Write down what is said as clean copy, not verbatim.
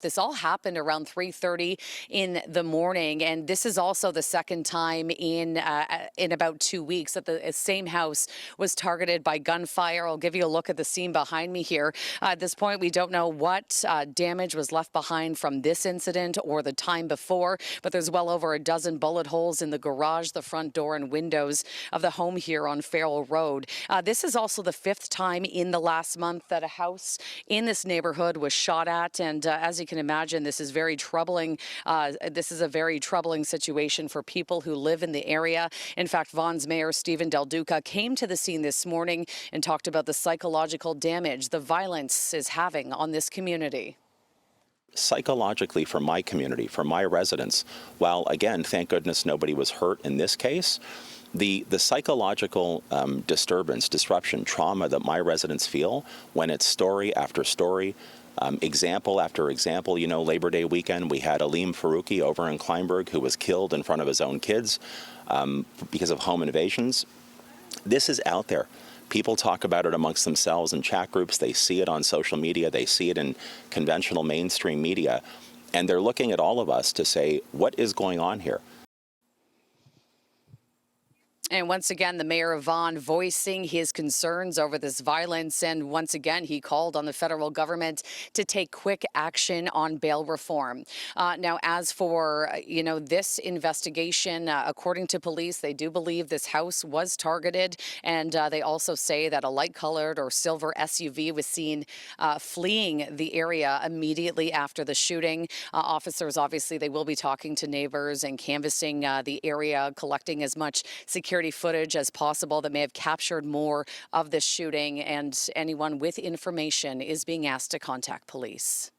This all happened around 3:30 in the morning, and this is also the second time in about 2 weeks that the same house was targeted by gunfire. I'll give you a look at the scene behind me here. At this point, we don't know what damage was left behind from this incident or the time before, but there's well over a dozen bullet holes in the garage, the front door, and windows of the home here on Farrell Road. This is also the fifth time in the last month that a house in this neighborhood was shot at, and as you can imagine, this is very troubling. This is a very troubling situation for people who live in the area. In fact, Vaughan's Mayor Stephen Del Duca came to the scene this morning and talked about the psychological damage the violence is having on this community. Psychologically, for my community, for my residents, while again, thank goodness nobody was hurt in this case, the psychological disruption, trauma that my residents feel when it's story after story, example after example. Labor Day weekend, we had Aleem Farouki over in Kleinburg who was killed in front of his own kids because of home invasions. This is out there. People talk about it amongst themselves in chat groups. They see it on social media. They see it in conventional mainstream media. And they're looking at all of us to say, what is going on here? And once again, the mayor of Vaughan voicing his concerns over this violence. And once again, he called on the federal government to take quick action on bail reform. Now, as for, this investigation, according to police, they do believe this house was targeted. And they also say that a light colored or silver SUV was seen fleeing the area immediately after the shooting. Officers, obviously, they will be talking to neighbors and canvassing the area, collecting as much security footage as possible that may have captured more of this shooting, and anyone with information is being asked to contact police.